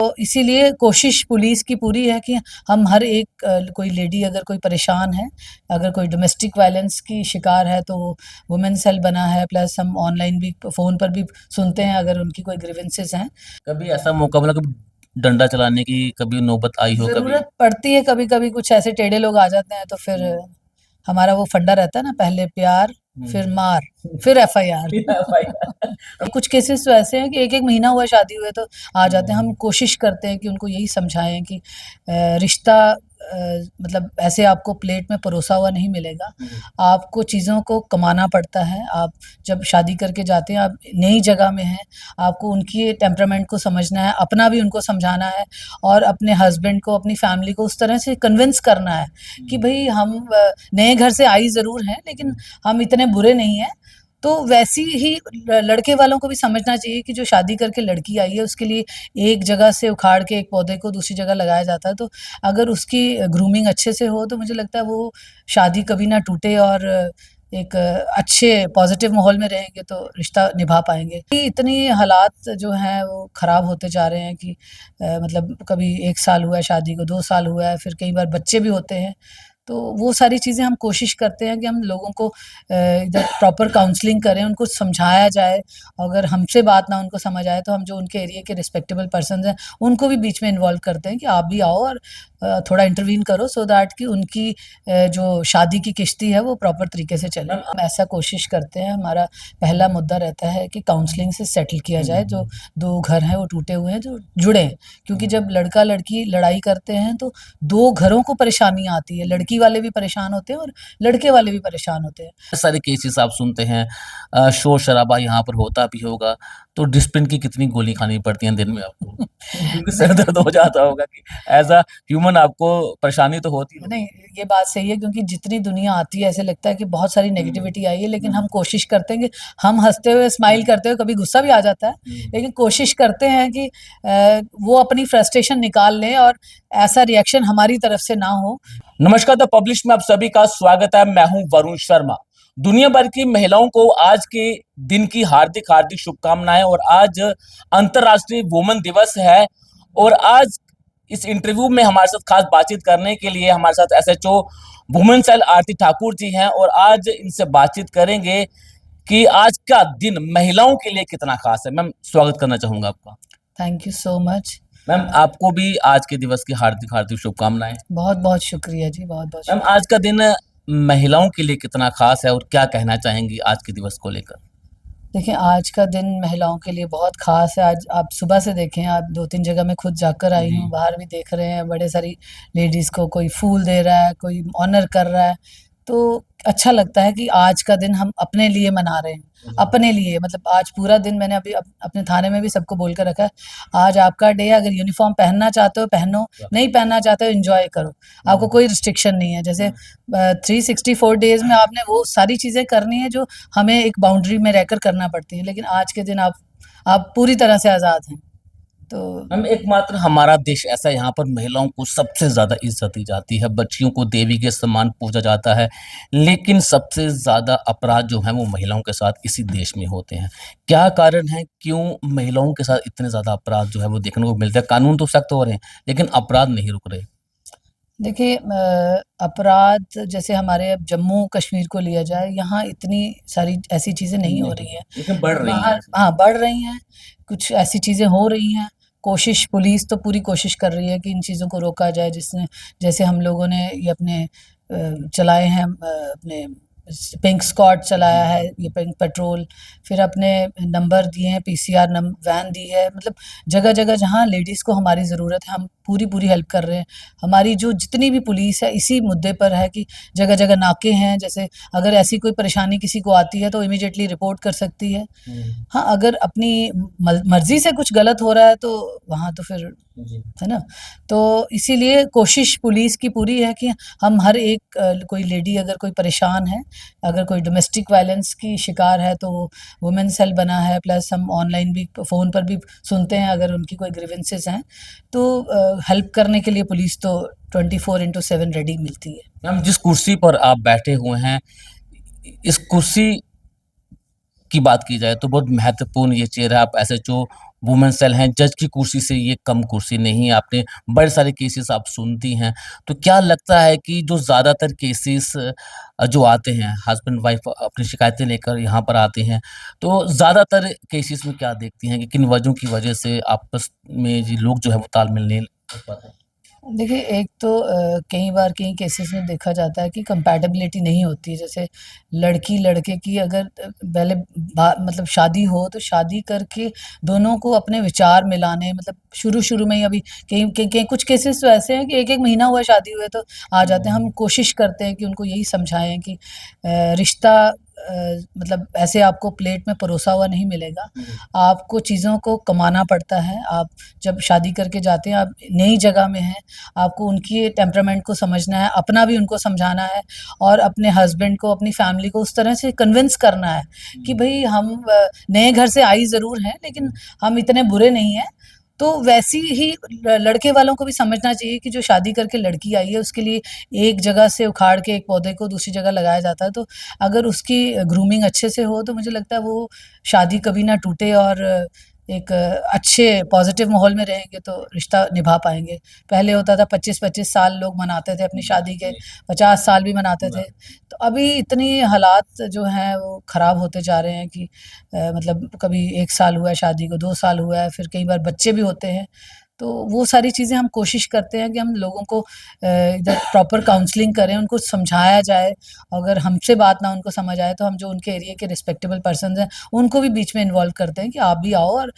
तो इसीलिए कोशिश पुलिस की पूरी है कि हम हर एक कोई लेडी अगर कोई परेशान है, अगर कोई डोमेस्टिक वायलेंस की शिकार है तो वुमेन सेल बना है, प्लस हम ऑनलाइन भी फ़ोन पर भी सुनते हैं अगर उनकी कोई ग्रीवेंसेस हैं। कभी ऐसा मौका मिला, कभी डंडा चलाने की कभी नौबत आई हो कभी? ज़रूरत पड़ती है कभी-कभी, कुछ ऐसे टेढ़े लोग आ जाते हैं तो फिर हमारा वो फंडा रहता है ना, पहले प्यार, फिर मार, फिर एफआईआर। भाई। कुछ केसेस तो ऐसे हैं कि 1-1 महीना हुआ शादी हुए तो आ जाते हैं। हम कोशिश करते हैं कि उनको यही समझाएँ कि रिश्ता मतलब ऐसे आपको प्लेट में परोसा हुआ नहीं मिलेगा। आपको चीज़ों को कमाना पड़ता है। आप जब शादी करके जाते हैं, आप नई जगह में हैं, आपको उनकी टेम्परामेंट को समझना है, अपना भी उनको समझाना है और अपने हस्बैंड को, अपनी फैमिली को उस तरह से कन्विंस करना है कि भई हम नए घर से आई ज़रूर हैं, लेकिन हम इतने बुरे नहीं हैं। तो वैसी ही लड़के वालों को भी समझना चाहिए कि जो शादी करके लड़की आई है, उसके लिए एक जगह से उखाड़ के एक पौधे को दूसरी जगह लगाया जाता है। तो अगर उसकी ग्रूमिंग अच्छे से हो तो मुझे लगता है वो शादी कभी ना टूटे और एक अच्छे पॉज़िटिव माहौल में रहेंगे तो रिश्ता निभा पाएँगे। कि इतनी हालात जो हैं वो ख़राब होते जा रहे हैं कि मतलब कभी 1 साल हुआ है शादी को, 2 साल हुआ है, फिर कई बार बच्चे भी होते हैं। तो वो सारी चीज़ें हम कोशिश करते हैं कि हम लोगों को इधर प्रॉपर काउंसलिंग करें, उनको समझाया जाए। अगर हमसे बात ना उनको समझ आए तो हम जो उनके एरिया के रिस्पेक्टेबल पर्सन्स हैं, उनको भी बीच में इन्वॉल्व करते हैं कि आप भी आओ और थोड़ा इंटरवीन करो सो दैट कि उनकी जो शादी की किश्ती है वो प्रॉपर तरीके से चले। हम ऐसा कोशिश करते हैं, हमारा पहला मुद्दा रहता है कि काउंसलिंग से सेटल किया जाए, जो 2 घर हैं वो टूटे हुए हैं, जो जुड़ें। क्योंकि जब लड़का-लड़की लड़ाई करते हैं तो 2 घरों को परेशानियाँ आती है, लड़की वाले भी परेशान होते हैं और लड़के वाले भी परेशान होते हैं। बहुत सारे केसेस आप सुनते हैं, शोर-शराबा यहाँ पर होता भी होगा, तो डिस्पिन की कितनी गोली खानी पड़ती है दिन में आपको? क्योंकि सर दर्द हो जाता होगा कि ऐज़ अ ह्यूमन आपको परेशानी तो होती होगी। नहीं, ये बात सही है क्योंकि जितनी दुनिया आती है ऐसे लगता है कि बहुत सारी नेगेटिविटी आई है, लेकिन हम कोशिश करते हैं कि हम हँसते हुए, स्माइल करते हुए, कभी गुस्सा भी आ जाता है, लेकिन कोशिश करते हैं कि वो अपनी फ्रस्ट्रेशन निकाल लें और ऐसा रिएक्शन हमारी तरफ से ना हो। नमस्कार, द पब्लिश में आप सभी का स्वागत है। मैं हूं वरुण शर्मा। दुनिया भर की महिलाओं को आज के दिन की हार्दिक हार्दिक शुभकामनाएं। और आज अंतर्राष्ट्रीय वुमेन दिवस है और आज इस इंटरव्यू में हमारे साथ खास बातचीत करने के लिए हमारे साथ एसएचओ वुमेन सेल आरती ठाकुर जी हैं और आज इनसे बातचीत करेंगे कि आज का दिन महिलाओं के लिए कितना खास है। मैम, स्वागत करना चाहूंगा आपका। Thank you so much. Ma'am, आपको भी आज के दिवस की हार्दिक हार्दिक शुभकामनाएं। बहुत-बहुत शुक्रिया जी, बहुत-बहुत मैम, शुक्रिया। आज का दिन महिलाओं के लिए कितना खास है और क्या कहना चाहेंगी आज के दिवस को लेकर? देखिए, आज का दिन महिलाओं के लिए बहुत ख़ास है। आज आप सुबह से देखें, आप 2-3 जगह मैं खुद जाकर आई हूँ, बाहर भी देख रहे हैं, बड़े सारी लेडीज़ को कोई फूल दे रहा है, कोई ऑनर कर रहा है। तो अच्छा लगता है कि आज का दिन हम अपने लिए मना रहे हैं, अपने लिए मतलब आज पूरा दिन मैंने अभी अपने थाने में भी सबको बोल कर रखा है, आज आपका डे है, अगर यूनिफ़ॉर्म पहनना चाहते हो पहनो, नहीं पहनना चाहते हो एन्जॉय करो। आपको कोई रिस्ट्रिक्शन नहीं है। जैसे 364 डेज़ में आपने वो सारी चीज़ें करनी है जो हमें एक बाउंड्री में रहकर करना पड़ती है, लेकिन आज के दिन आप पूरी तरह से आज़ाद हैं। तो हम एकमात्र हमारा देश ऐसा है, यहाँ पर महिलाओं को सबसे ज्यादा इज्जत दी जाती है, बच्चियों को देवी के समान पूजा जाता है, लेकिन सबसे ज्यादा अपराध जो है वो महिलाओं के साथ इसी देश में होते हैं। क्या कारण है, क्यों महिलाओं के साथ इतने ज्यादा अपराध जो है वो देखने को मिलते हैं? कानून तो सख्त हो रहे हैं लेकिन अपराध नहीं रुक रहे। देखिए अपराध जैसे हमारे अब जम्मू कश्मीर को लिया जाए, यहाँ इतनी सारी ऐसी चीज़ें नहीं हो रही हैं। लेकिन बढ़ रही हैं। बाहर हाँ, बढ़ रही हैं, कुछ ऐसी चीज़ें हो रही हैं। कोशिश पुलिस तो पूरी कोशिश कर रही है कि इन चीज़ों को रोका जाए, जिसने जैसे हम लोगों ने ये अपने चलाए हैं अपने पिंक स्क्वाड चलाया है, ये पिंक पेट्रोल, फिर अपने नंबर दिए हैं, पीसीआर वैन दी है, मतलब जगह-जगह जहाँ लेडीज़ को हमारी ज़रूरत है, हम पूरी-पूरी हेल्प कर रहे हैं। हमारी जो जितनी भी पुलिस है, इसी मुद्दे पर है कि जगह-जगह नाके हैं, जैसे अगर ऐसी कोई परेशानी किसी को आती है, तो इमीडिएटली रिपोर्ट कर सकती है। हाँ, अगर अपनी मर्ज़ी से कुछ गलत हो रहा है, तो वहाँ तो फिर है ना? तो इसीलिए कोशिश पुलिस की पूरी है कि हम हर एक कोई लेडी अगर कोई परेशान है, अगर कोई डोमेस्टिक वायलेंस की शिकार है तो वुमेन सेल बना है, प्लस हम ऑनलाइन भी फ़ोन पर भी सुनते हैं अगर उनकी कोई ग्रीवेंसेस हैं, तो हेल्प करने के लिए पुलिस तो 24/7 रेडी मिलती है। मैम, जिस कुर्सी पर आप बैठे हुए हैं, इस कुर्सी की बात की जाए तो बहुत महत्वपूर्ण ये चेहरा, आप एसएचओ वुमेन सेल हैं, जज की कुर्सी से ये कम कुर्सी नहीं है, आपने बड़े सारे केसेस आप सुनती हैं। तो क्या लगता है कि जो ज़्यादातर केसेस जो आते हैं, हस्बैंड वाइफ अपनी शिकायतें लेकर यहाँ पर आते हैं, तो ज़्यादातर केसेस में क्या देखती हैं कि किन वजहों की वजह से आपस में जी लोग जो है वो तालमेल नहीं कर पाते हैं? देखिए, एक तो कई बार कई केसेस में देखा जाता है कि कंपैटिबिलिटी नहीं होती है। जैसे लड़की लड़के की अगर पहले मतलब शादी हो तो शादी करके दोनों को अपने विचार मिलाने, मतलब शुरू-शुरू में ही अभी कई कई कई कुछ केसेस तो ऐसे हैं कि 1-1 महीना हुआ शादी हुए तो आ जाते हैं। हम कोशिश करते हैं कि उनको यही समझाएँ कि रिश्ता मतलब ऐसे आपको प्लेट में परोसा हुआ नहीं मिलेगा। आपको चीज़ों को कमाना पड़ता है। आप जब शादी करके जाते हैं, आप नई जगह में हैं, आपको उनकी टेम्परामेंट को समझना है, अपना भी उनको समझाना है और अपने हस्बैंड को, अपनी फैमिली को उस तरह से कन्विंस करना है कि भई हम नए घर से आई ज़रूर हैं, लेकिन हम इतने बुरे नहीं हैं। तो वैसी ही लड़के वालों को भी समझना चाहिए कि जो शादी करके लड़की आई है, उसके लिए एक जगह से उखाड़ के एक पौधे को दूसरी जगह लगाया जाता है। तो अगर उसकी ग्रूमिंग अच्छे से हो, तो मुझे लगता है वो शादी कभी ना टूटे और एक अच्छे पॉज़िटिव माहौल में रहेंगे तो रिश्ता निभा पाएँगे। पहले होता था 25-25 साल लोग मनाते थे अपनी शादी के, 50 साल भी मनाते थे। तो अभी इतनी हालात जो हैं वो ख़राब होते जा रहे हैं कि मतलब कभी 1 साल हुआ है शादी को, 2 साल हुआ है, फिर कई बार बच्चे भी होते हैं। तो वो सारी चीज़ें हम कोशिश करते हैं कि हम लोगों को इधर प्रॉपर काउंसलिंग करें, उनको समझाया जाए। अगर हमसे बात ना उनको समझ आए तो हम जो उनके एरिया के रिस्पेक्टेबल पर्सन्स हैं, उनको भी बीच में इन्वॉल्व करते हैं कि आप भी आओ और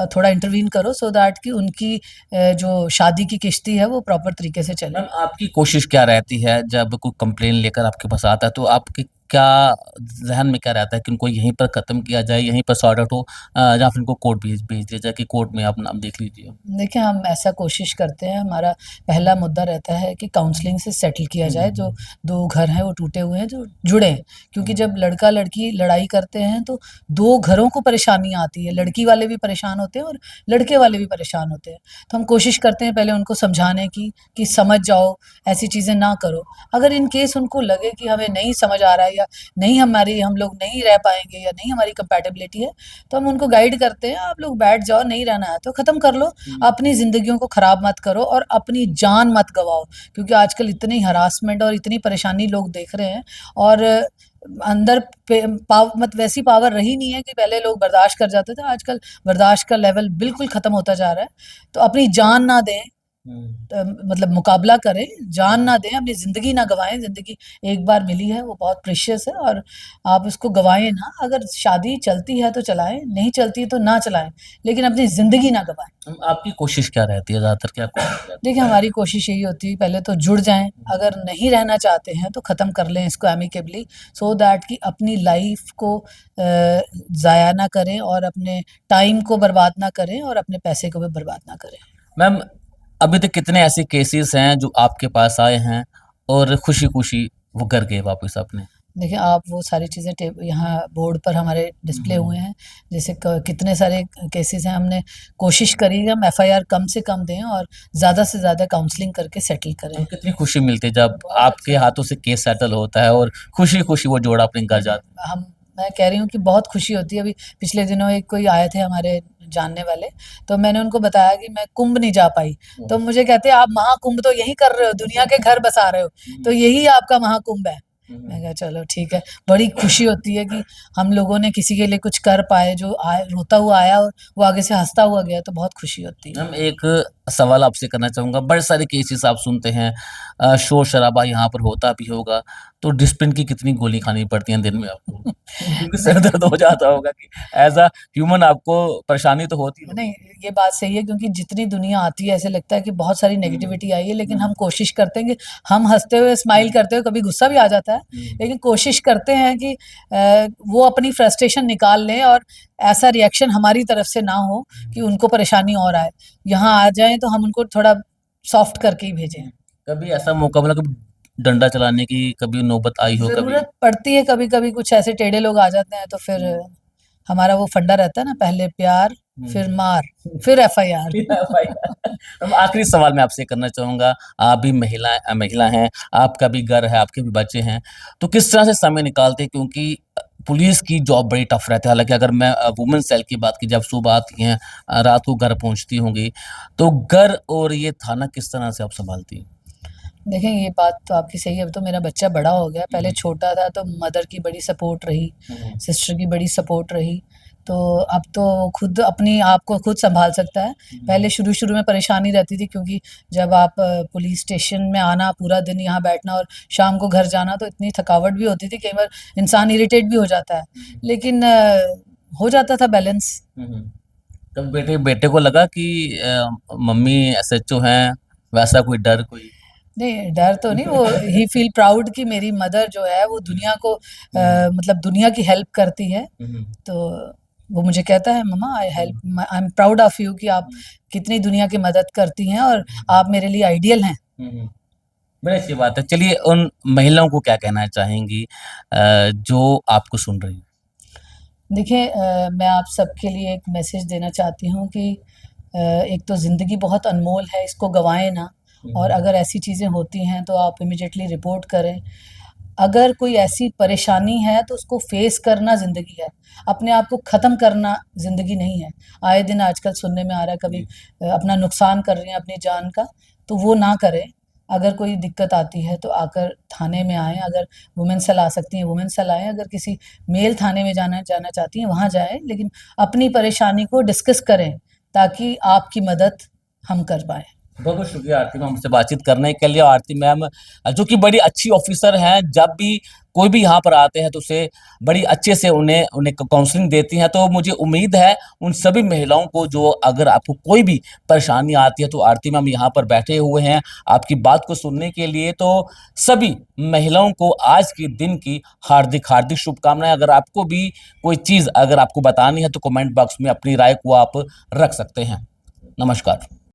थोड़ा इंटरवीन करो सो दैट कि उनकी जो शादी की किश्ती है वो प्रॉपर तरीके से चले। मैम आपकी कोशिश क्या रहती है जब कोई कंप्लेन लेकर आपके पास आता है तो आपके क्या ज़हन में क्या रहता है कि उनको यहीं पर ख़त्म किया जाए, यहीं पर सॉर्ट आउट हो या फिर उनको कोर्ट भेज भेज दिया जाए कि कोर्ट में आप नाम देख लीजिए? देखिए, हम ऐसा कोशिश करते हैं, हमारा पहला मुद्दा रहता है कि काउंसलिंग से सेटल किया जाए, जो 2 घर हैं वो टूटे हुए हैं, जो जुड़ें। क्योंकि जब लड़का-लड़की लड़ाई करते हैं तो 2 घरों को परेशानी आती है, लड़की वाले भी परेशान होते हैं और लड़के वाले भी परेशान होते हैं। तो हम कोशिश करते हैं पहले उनको समझाने की कि समझ जाओ, ऐसी चीज़ें ना करो। अगर इन केस उनको लगे कि हमें नहीं समझ आ रहा है या नहीं हम लोग नहीं रह पाएँगे या नहीं हमारी कंपैटिबिलिटी है, तो हम उनको गाइड करते हैं, आप लोग बैठ जाओ, नहीं रहना है तो ख़त्म कर लो। अपनी ज़िंदगियों को ख़राब मत करो और अपनी जान मत गँवाओ, क्योंकि आजकल इतनी हरासमेंट और इतनी परेशानी लोग देख रहे हैं और अंदर पे मत वैसी पावर रही नहीं है कि पहले लोग बर्दाश्त कर जाते थे, आजकल बर्दाश्त का लेवल बिल्कुल ख़त्म होता जा रहा है। तो अपनी जान ना दें, मतलब मुकाबला करें, जान ना दें, अपनी ज़िंदगी ना गँवाएँ, ज़िंदगी एक बार मिली है, वो बहुत प्रेशियस है और आप उसको गँवाएँ ना। अगर शादी चलती है तो चलाएँ, नहीं चलती है तो ना चलाएँ, लेकिन अपनी ज़िंदगी ना गँवाएँ। आपकी कोशिश क्या रहती है ज़्यादातर क्या कोशिश रहती देखिए, हमारी कोशिश यही होती है पहले तो जुड़ जाएँ, अगर नहीं रहना चाहते हैं तो ख़त्म कर लें इसको एमिकेबली सो दैट कि अपनी लाइफ़ को ज़ाया ना करें और अपने टाइम को बर्बाद ना करें और अपने पैसे को भी बर्बाद ना करें। है? मैम अभी तक कितने ऐसे केसेस हैं जो आपके पास आए हैं और खुशी-खुशी वो घर गए वापस अपने? देखिए, आप वो सारी चीज़ें यहाँ बोर्ड पर हमारे डिस्प्ले हुए हैं। जैसे कितने सारे केसेस हैं, हमने कोशिश करी है हम एफआईआर कम से कम दें और ज़्यादा से ज़्यादा काउंसलिंग करके सेटल तो करें। कितनी खुशी मिलती है जब बहुत आपके हाथों से केस सेटल होता है और खुशी-खुशी वो जोड़ा अपने घर जाता है? मैं कह रही हूँ कि बहुत खुशी होती है। अभी पिछले दिनों एक कोई आए थे हमारे जानने वाले, तो मैंने उनको बताया कि मैं कुंभ नहीं जा पाई। तो मुझे कहते हैं, "आप महाकुंभ तो यहीं कर रहे हो, दुनिया के घर बसा रहे हो, तो यही आपका महाकुंभ है।" मैं कहा चलो ठीक है। बड़ी खुशी होती है कि हम लोगों ने किसी के लिए कुछ कर पाए, जो आए रोता हुआ आया और वो आगे से हँसता हुआ गया, तो बहुत खुशी होती है। मैम एक सवाल आपसे करना चाहूँगा, बड़े सारे केसेस आप सुनते हैं शोर-शराबा यहाँ पर होता भी होगा, तो डिस्पिन की कितनी गोली खानी पड़ती है दिन में आपको? क्योंकि सर दर्द हो जाता होगा कि ऐज़ अ ह्यूमन आपको परेशानी तो होती होगी। नहीं, ये बात सही है क्योंकि जितनी दुनिया आती है ऐसे लगता है कि बहुत सारी नेगेटिविटी आई है, लेकिन हम कोशिश करते हैं कि हम हँसते हुए, स्माइल करते हुए, कभी गुस्सा भी आ जाता है, लेकिन कोशिश करते हैं कि वो अपनी फ्रस्ट्रेशन निकाल लें और ऐसा रिएक्शन हमारी तरफ से ना हो कि उनको परेशानी और आए। यहाँ आ जाएँ तो हम उनको थोड़ा सॉफ्ट करके ही भेजें। कभी ऐसा मौका मिला कभी डंडा चलाने की कभी नौबत आई हो कभी? ज़रूरत पड़ती है कभी-कभी, कुछ ऐसे टेढ़े लोग आ जाते हैं तो फिर हमारा वो फंडा रहता है ना, पहले प्यार, फिर मार, फिर एफआईआर। अब आखिरी सवाल मैं आपसे करना चाहूँगा, आप भी महिला हैं, आपका भी घर है, आपके भी बच्चे हैं, तो किस तरह से समय निकालते हैं? क्योंकि पुलिस की जॉब बड़ी टफ रहती है। हालांकि अगर मैं वुमेन सेल की बात की, जब सुबह आती हैं, रात को घर पहुंचती होंगी, तो घर और ये थाना किस तरह से आप संभालती हैं? देखें, ये बात तो आपकी सही है। अब तो मेरा बच्चा बड़ा हो गया, पहले हम्म, छोटा था तो मदर की बड़ी सपोर्ट रही, हम्म, सिस्टर की बड़ी सपोर्ट रही। तो अब तो खुद अपनी आप को खुद सँभाल सकता है। पहले शुरू-शुरू में परेशानी रहती थी, क्योंकि जब आप पुलिस स्टेशन में आना, पूरा दिन यहाँ बैठना और शाम को घर जाना, तो इतनी थकावट भी होती थी, कई बार इंसान इरिटेट भी हो जाता है। लेकिन हो जाता था बैलेंस। हम्म। कब बेटे बेटे को लगा कि मम्मी एसएचओ हैं, वैसा कोई डर कोई? नहीं, डर तो नहीं, वो ही फील प्राउड कि मेरी मदर जो है वो दुनिया को मतलब दुनिया की हेल्प करती है। हम्म, तो वो मुझे कहता है, mamma I am proud of you कि आप कितनी दुनिया की मदद करती हैं और आप मेरे लिए आइडियल हैं। हम्म। बड़ी अच्छी बात है। चलिए, उन महिलाओं को क्या कहना चाहेंगी जो आपको सुन रही हैं? देखिए, मैं आप सबके लिए एक मैसेज देना चाहती हूँ कि एक तो ज़िंदगी बहुत अनमोल है, इसको गँवाएँ ना। और अगर ऐसी चीज़ें होती हैं तो आप इमीडिएटली रिपोर्ट करें। अगर कोई ऐसी परेशानी है तो उसको फ़ेस करना ज़िंदगी है, अपने आप को ख़त्म करना ज़िंदगी नहीं है। आए दिन आजकल सुनने में आ रहा है, कभी अपना नुकसान कर रही हैं अपनी जान का, तो वो ना करें। अगर कोई दिक्कत आती है तो आकर थाने में आएँ, अगर वुमेन सेल आ सकती हैं, वुमेन सेल आएँ, अगर किसी मेल थाने में जाना जाना चाहती हैं, वहाँ जाएँ, लेकिन अपनी परेशानी को डिस्कस करें, ताकि आपकी मदद हम कर पाएँ। बहुत बहुत शुक्रिया आरती मैम हमसे बातचीत करने के लिए। और आरती मैम जो कि बड़ी अच्छी ऑफिसर हैं, जब भी कोई भी यहाँ पर आते हैं तो उसे बड़ी अच्छे से उन्हें उन्हें काउंसलिंग देती हैं। तो मुझे उम्मीद है उन सभी महिलाओं को, जो अगर आपको कोई भी परेशानी आती है, तो आरती मैम यहाँ पर बैठे हुए हैं आपकी बात को सुनने के लिए। तो सभी महिलाओं को आज के दिन की हार्दिक हार्दिक शुभकामनाएं। अगर आपको भी कोई चीज़ अगर आपको बतानी है तो कमेंट बॉक्स में अपनी राय को आप रख सकते हैं। नमस्कार।